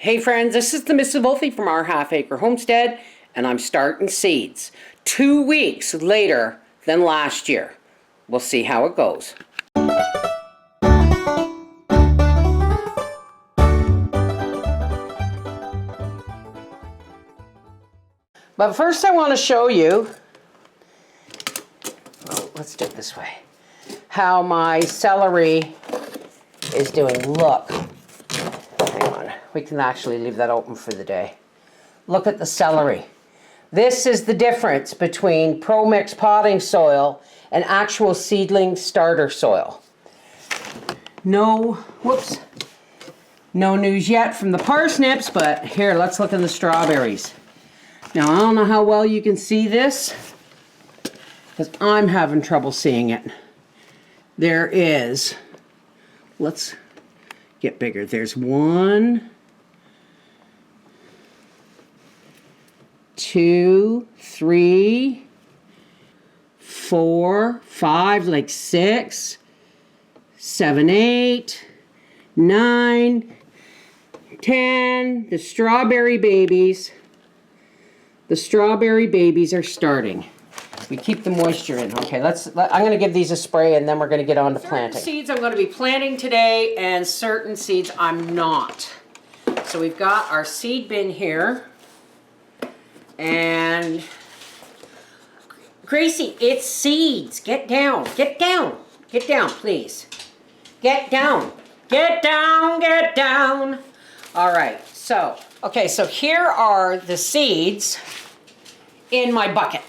Hey friends, this is the Mrs. Wolfie from Our Half Acre Homestead, and I'm starting seeds 2 weeks later than last year. We'll see how it goes. But first I want to show you, let's do it this way, how my celery is doing. Look. Hang on, we can actually leave that open for the day. Look at the celery. This is the difference between ProMix potting soil and actual seedling starter soil. No news yet from the parsnips, but here, let's look at the strawberries. Now, I don't know how well you can see this, because I'm having trouble seeing it. There is, let's get bigger. There's 1, 2, 3, 4, 5, like 6, 7, 8, 9, 10. The strawberry babies are starting. We keep the moisture in. Okay, I'm going to give these a spray and then we're going to get on to planting. Certain seeds I'm going to be planting today and certain seeds I'm not. So we've got our seed bin here. And Gracie, it's seeds. Get down, get down, get down, please. Get down, get down, get down. All right, so here are the seeds in my bucket.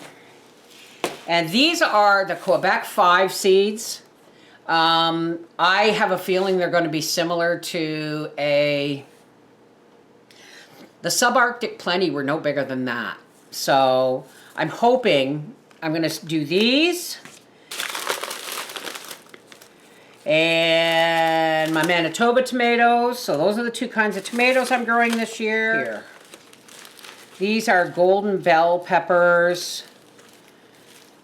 And these are the Quebec 5 seeds. I have a feeling they're going to be similar to the Subarctic Plenty were no bigger than that. So I'm hoping I'm going to do these. And my Manitoba tomatoes. So those are the 2 kinds of tomatoes I'm growing this year. Here. These are golden bell peppers.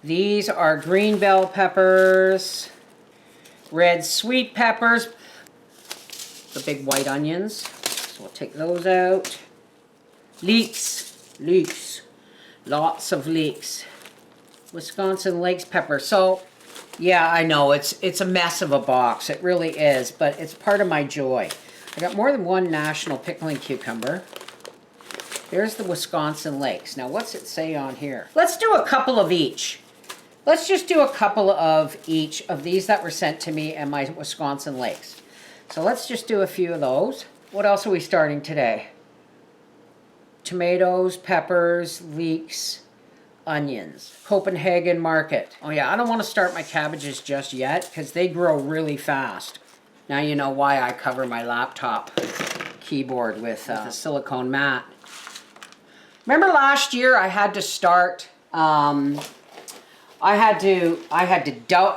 These are green bell peppers, red sweet peppers, the big white onions, so we'll take those out. Leeks, lots of leeks. Wisconsin Lakes pepper. So, yeah, I know, it's a mess of a box, it really is, but it's part of my joy. I got more than one national pickling cucumber. There's the Wisconsin Lakes. Now, what's it say on here? Let's do a couple of each. Let's just do a couple of each of these that were sent to me and my Wisconsin Lakes. So let's just do a few of those. What else are we starting today? Tomatoes, peppers, leeks, onions. Copenhagen Market. Oh yeah, I don't want to start my cabbages just yet because they grow really fast. Now you know why I cover my laptop keyboard with a silicone mat. Remember last year I had to start...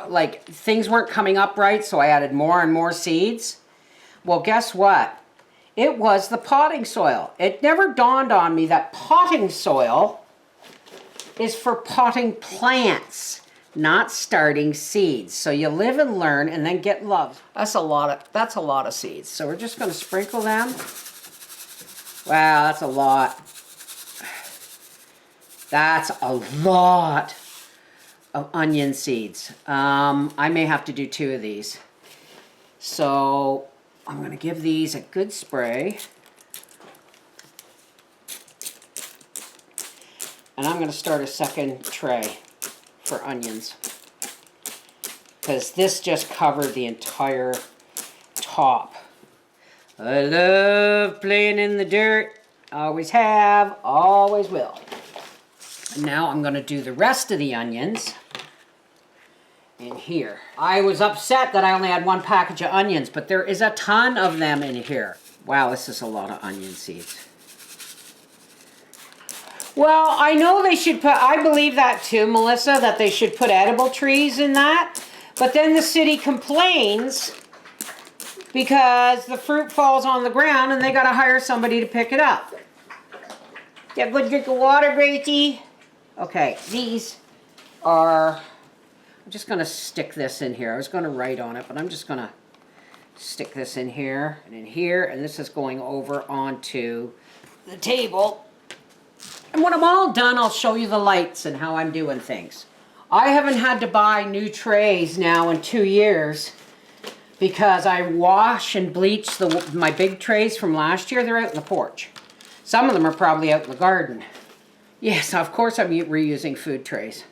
like, things weren't coming up right, so I added more and more seeds. Well, guess what? It was the potting soil. It never dawned on me that potting soil is for potting plants, not starting seeds. So you live and learn and then get love. That's a lot of seeds. So we're just going to sprinkle them. Wow, that's a lot. That's a lot of onion seeds. I may have to do 2 of these. So I'm going to give these a good spray. And I'm going to start a second tray for onions. Because this just covered the entire top. I love playing in the dirt. Always have, always will. Now I'm going to do the rest of the onions in here. I was upset that I only had 1 package of onions, but there is a ton of them in here. Wow, this is a lot of onion seeds. Well, I know they should put, I believe that too, Melissa, that they should put edible trees in that. But then the city complains because the fruit falls on the ground and they got to hire somebody to pick it up. Get a good drink of water, Gracie. Okay, these are, I'm just going to stick this in here. I was going to write on it, but I'm just going to Stick this in here and in here, and this is going over onto the table. And when I'm all done, I'll show you the lights and how I'm doing things. I haven't had to buy new trays now in 2 years because I wash and bleach my big trays from last year. They're out in the porch. Some of them are probably out in the garden. Yes, of course I'm reusing food trays.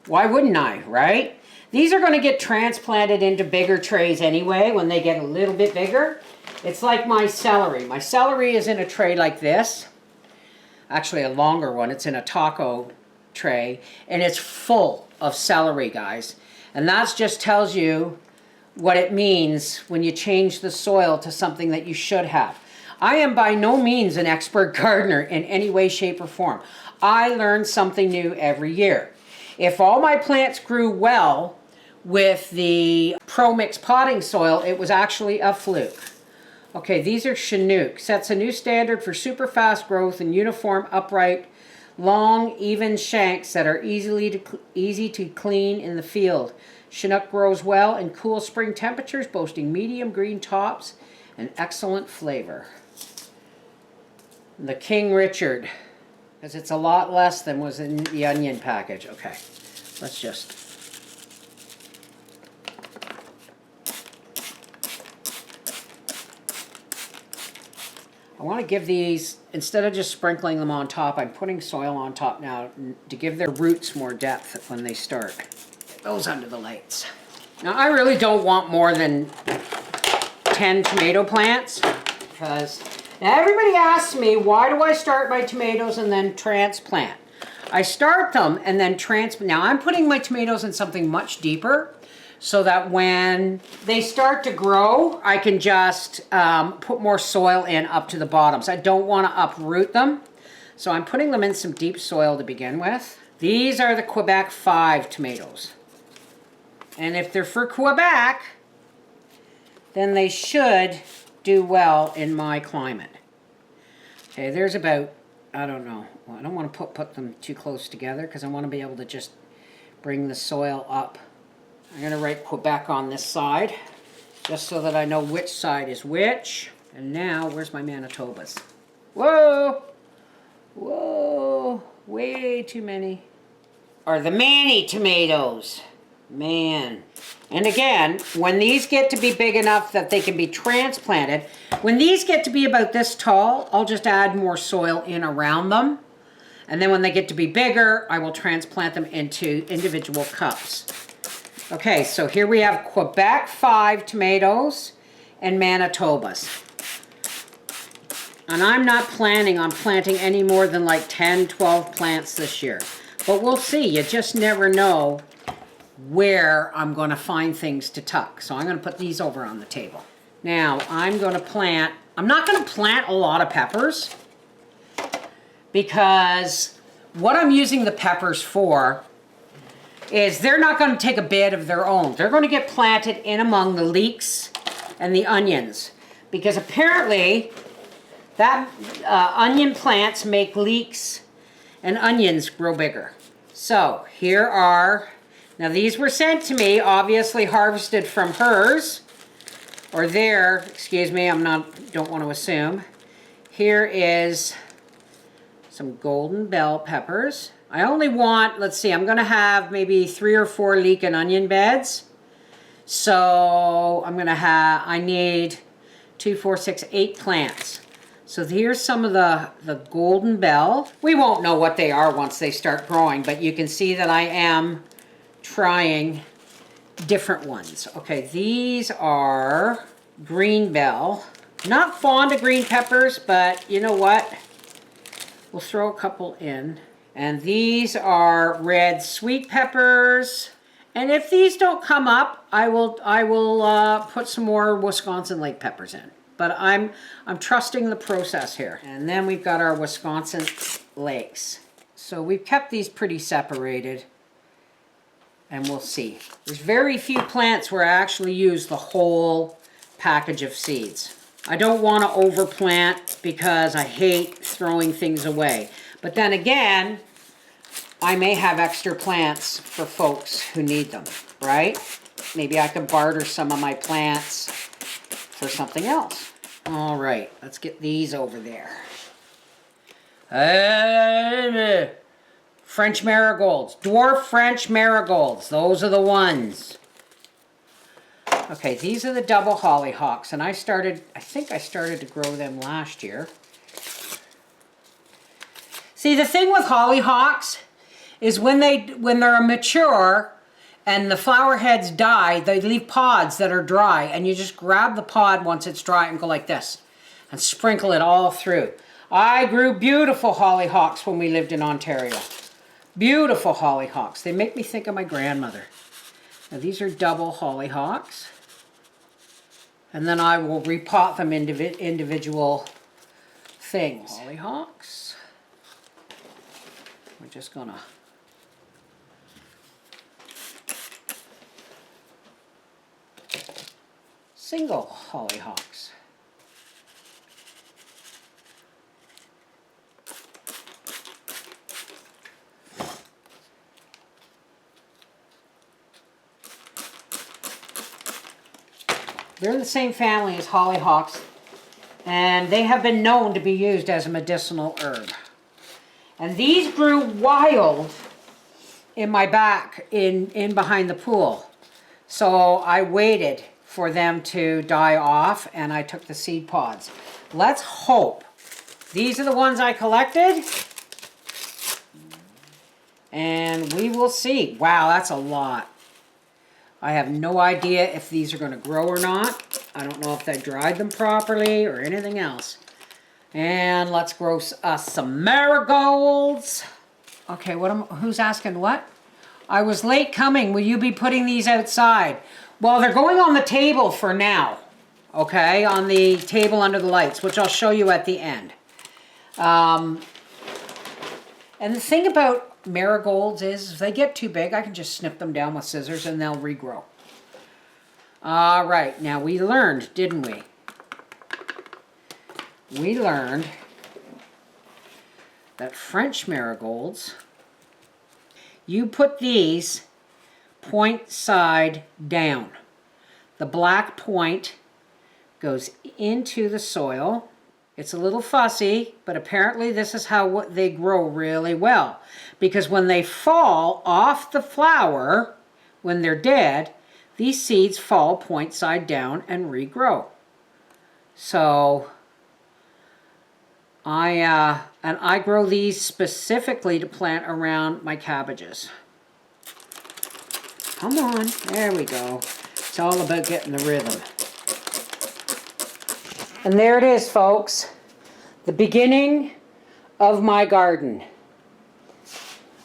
Why wouldn't I, right? These are going to get transplanted into bigger trays anyway when they get a little bit bigger. It's like my celery. My celery is in a tray like this. Actually, a longer one. It's in a taco tray. And it's full of celery, guys. And that just tells you what it means when you change the soil to something that you should have. I am by no means an expert gardener in any way, shape, or form. I learn something new every year. If all my plants grew well with the Pro-Mix potting soil, it was actually a fluke. Okay, these are Chinook. Sets a new standard for super fast growth and uniform, upright, long, even shanks that are easy to clean in the field. Chinook grows well in cool spring temperatures, boasting medium green tops and excellent flavor. The King Richard, because it's a lot less than was in the onion package. Okay, let's just... I want to give these, instead of just sprinkling them on top, I'm putting soil on top now to give their roots more depth when they start. Get those under the lights. Now I really don't want more than 10 tomato plants because now everybody asks me, why do I start my tomatoes and then transplant? I start them and then transplant. Now I'm putting my tomatoes in something much deeper so that when they start to grow, I can just put more soil in up to the bottoms. I don't want to uproot them, so I'm putting them in some deep soil to begin with. These are the Quebec 5 tomatoes. And if they're for Quebec, then they should do well in my climate. Okay, there's about, I don't know, well, I don't want to put them too close together because I want to be able to just bring the soil up. I'm going to write Quebec on this side, just so that I know which side is which. And now, where's my Manitobas? Whoa! Whoa! Way too many. Are the Manny tomatoes. Man. And again, when these get to be big enough that they can be transplanted, when these get to be about this tall, I'll just add more soil in around them. And then when they get to be bigger, I will transplant them into individual cups. Okay, so here we have Quebec 5 tomatoes and Manitobas. And I'm not planning on planting any more than like 10, 12 plants this year. But we'll see. You just never know where I'm going to find things to tuck. So I'm going to put these over on the table. Now, I'm going to plant... I'm not going to plant a lot of peppers because what I'm using the peppers for is they're not going to take a bed of their own. They're going to get planted in among the leeks and the onions. Because apparently, that onion plants make leeks and onions grow bigger. So, here are... Now, these were sent to me, obviously harvested from hers. Or their, excuse me, don't want to assume. Here is some golden bell peppers. I only want, let's see, I'm going to have maybe 3 or 4 leek and onion beds. So I need 2, 4, 6, 8 plants. So here's some of the golden bell. We won't know what they are once they start growing, but you can see that I am trying different ones. Okay, these are green bell. Not fond of green peppers, but you know what? We'll throw a couple in. And these are red sweet peppers. And if these don't come up, I will put some more Wisconsin lake peppers in. But I'm trusting the process here. And then we've got our Wisconsin lakes. So we've kept these pretty separated. And we'll see. There's very few plants where I actually use the whole package of seeds. I don't want to overplant because I hate throwing things away. But then again, I may have extra plants for folks who need them, right? maybe I could barter some of my plants for something else. All right, let's get these over there. French marigolds, dwarf French marigolds. Those are the ones. Okay, these are the double hollyhocks, and I think I started to grow them last year. See, the thing with hollyhocks is when they're mature and the flower heads die, they leave pods that are dry, and you just grab the pod once it's dry and go like this and sprinkle it all through. I grew beautiful hollyhocks when we lived in Ontario. Beautiful hollyhocks. They make me think of my grandmother. Now these are double hollyhocks. And then I will repot them into individual things. Hollyhocks. We're just gonna single hollyhocks. They're in the same family as hollyhocks, and they have been known to be used as a medicinal herb. And these grew wild in my back in behind the pool. So I waited for them to die off, and I took the seed pods. Let's hope. These are the ones I collected. And we will see. Wow, that's a lot. I have no idea if these are going to grow or not. I don't know if they dried them properly or anything else. And let's grow us some marigolds. Okay, who's asking what? I was late coming. Will you be putting these outside? Well, they're going on the table for now. Okay, on the table under the lights, which I'll show you at the end. And the thing about marigolds is if they get too big, I can just snip them down with scissors and they'll regrow. All right, now we learned, didn't we? We learned that French marigolds, you put these point side down. The black point goes into the soil. It's a little fussy, but apparently this is how they grow really well. Because when they fall off the flower, when they're dead, these seeds fall point side down and regrow. So I grow these specifically to plant around my cabbages. Come on, there we go. It's all about getting the rhythm. And there it is, folks. The beginning of my garden.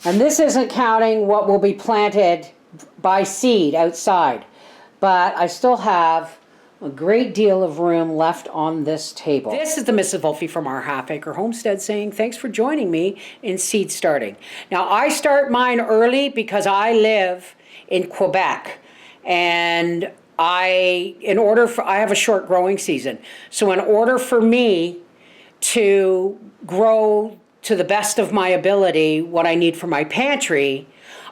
And this isn't counting what will be planted by seed outside. But I still have a great deal of room left on this table. This is the Mrs. Wolfe from our Half Acre Homestead saying thanks for joining me in seed starting. Now I start mine early because I live in Quebec, and I have a short growing season. So in order for me to grow to the best of my ability what I need for my pantry,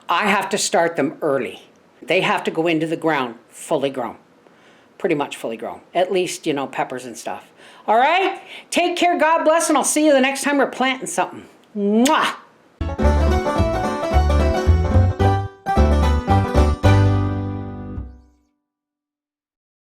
I have to start them early. They have to go into the ground fully grown. Pretty much fully grown. At least, peppers and stuff. All right? Take care, God bless, and I'll see you the next time we're planting something. Mwah!